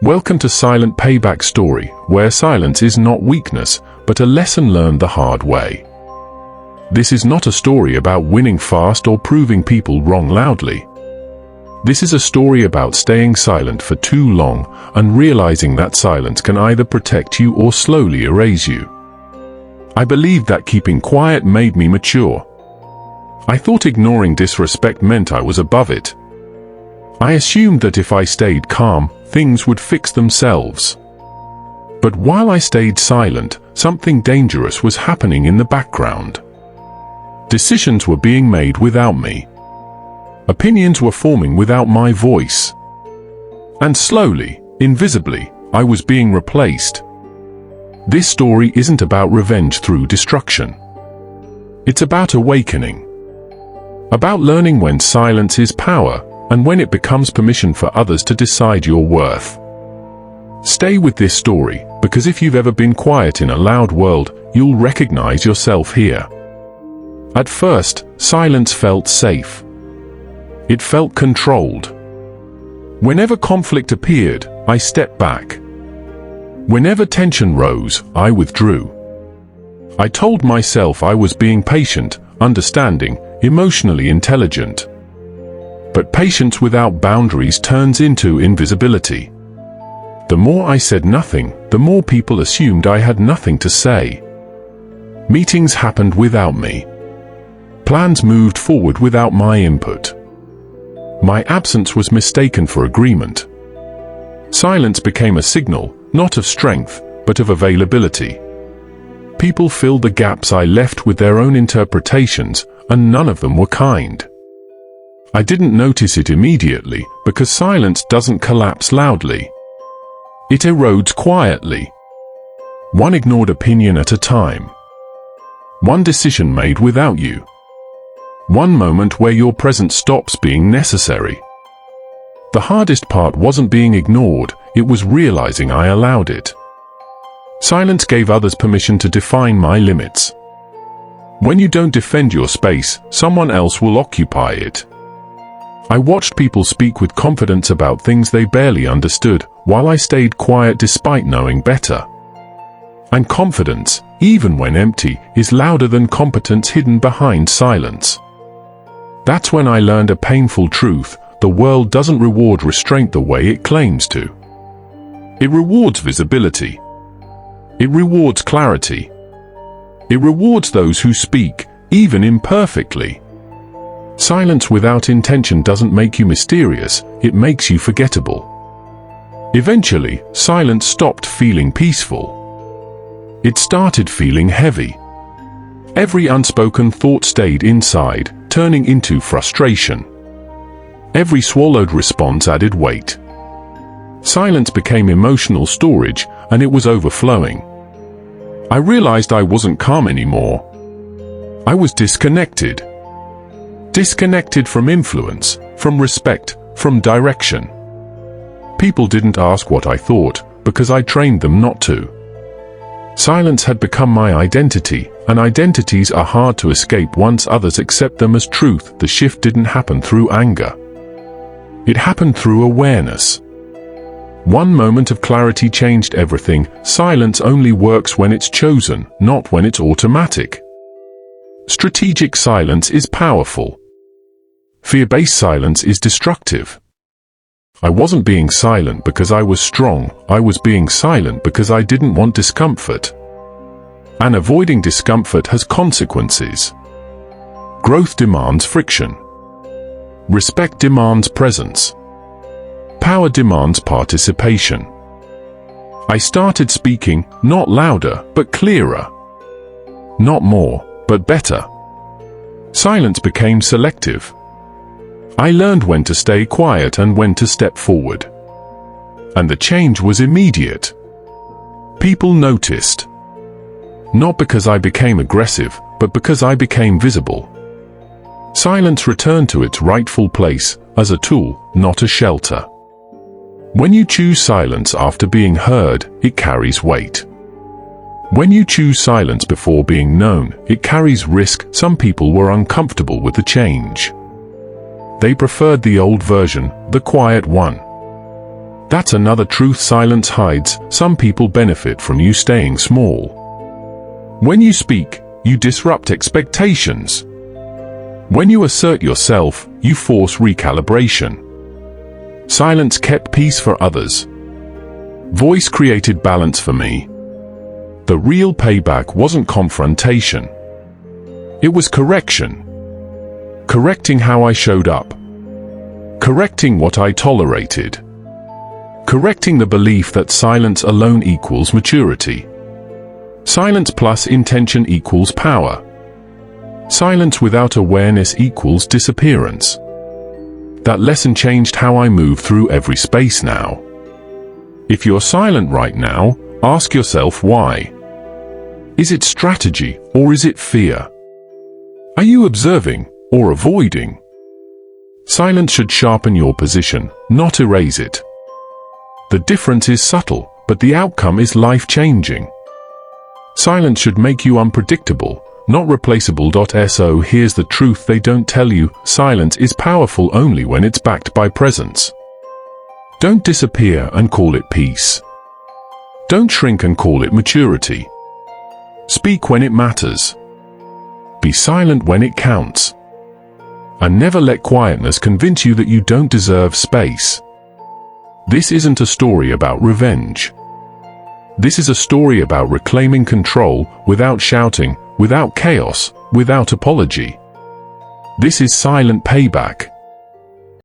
Welcome to Silent Payback story, where silence is not weakness, but a lesson learned the hard way. This is not a story about winning fast or proving people wrong loudly. This is a story about staying silent for too long and realizing that silence can either protect you or slowly erase you. I believed that keeping quiet made me mature. I thought ignoring disrespect meant I was above it. I assumed that if I stayed calm, things would fix themselves. But while I stayed silent, something dangerous was happening in the background. Decisions were being made without me. Opinions were forming without my voice. And slowly, invisibly, I was being replaced. This story isn't about revenge through destruction. It's about awakening. About learning when silence is power, and when it becomes permission for others to decide your worth. Stay with this story, because if you've ever been quiet in a loud world, you'll recognize yourself here. At first, silence felt safe. It felt controlled. Whenever conflict appeared, I stepped back. Whenever tension rose, I withdrew. I told myself I was being patient, understanding, emotionally intelligent. But patience without boundaries turns into invisibility. The more I said nothing, the more people assumed I had nothing to say. Meetings happened without me. Plans moved forward without my input. My absence was mistaken for agreement. Silence became a signal, not of strength, but of availability. People filled the gaps I left with their own interpretations, and none of them were kind. I didn't notice it immediately, because silence doesn't collapse loudly. It erodes quietly. One ignored opinion at a time. One decision made without you. One moment where your presence stops being necessary. The hardest part wasn't being ignored, it was realizing I allowed it. Silence gave others permission to define my limits. When you don't defend your space, someone else will occupy it. I watched people speak with confidence about things they barely understood, while I stayed quiet despite knowing better. And confidence, even when empty, is louder than competence hidden behind silence. That's when I learned a painful truth: the world doesn't reward restraint the way it claims to. It rewards visibility. It rewards clarity. It rewards those who speak, even imperfectly. Silence without intention doesn't make you mysterious, it makes you forgettable. Eventually, silence stopped feeling peaceful. It started feeling heavy. Every unspoken thought stayed inside, turning into frustration. Every swallowed response added weight. Silence became emotional storage, and it was overflowing. I realized I wasn't calm anymore. I was disconnected. Disconnected from influence, from respect, from direction. People didn't ask what I thought, because I trained them not to. Silence had become my identity, and identities are hard to escape once others accept them as truth. The shift didn't happen through anger. It happened through awareness. One moment of clarity changed everything. Silence only works when it's chosen, not when it's automatic. Strategic silence is powerful. Fear-based silence is destructive. I wasn't being silent because I was strong, I was being silent because I didn't want discomfort. And avoiding discomfort has consequences. Growth demands friction. Respect demands presence. Power demands participation. I started speaking, not louder, but clearer. Not more, but better. Silence became selective. I learned when to stay quiet and when to step forward. And the change was immediate. People noticed. Not because I became aggressive, but because I became visible. Silence returned to its rightful place, as a tool, not a shelter. When you choose silence after being heard, it carries weight. When you choose silence before being known, it carries risk. Some people were uncomfortable with the change. They preferred the old version, the quiet one. That's another truth silence hides. Some people benefit from you staying small. When you speak, you disrupt expectations. When you assert yourself, you force recalibration. Silence kept peace for others. Voice created balance for me. The real payback wasn't confrontation. It was correction. Correcting how I showed up. Correcting what I tolerated. Correcting the belief that silence alone equals maturity. Silence plus intention equals power. Silence without awareness equals disappearance. That lesson changed how I move through every space now. If you're silent right now, ask yourself why. Is it strategy or is it fear? Are you observing or avoiding? Silence should sharpen your position, not erase it. The difference is subtle, but the outcome is life-changing. Silence should make you unpredictable, not replaceable. So here's the truth they don't tell you: silence is powerful only when it's backed by presence. Don't disappear and call it peace. Don't shrink and call it maturity. Speak when it matters. Be silent when it counts. And never let quietness convince you that you don't deserve space. This isn't a story about revenge. This is a story about reclaiming control without shouting, without chaos, without apology. This is Silent Payback.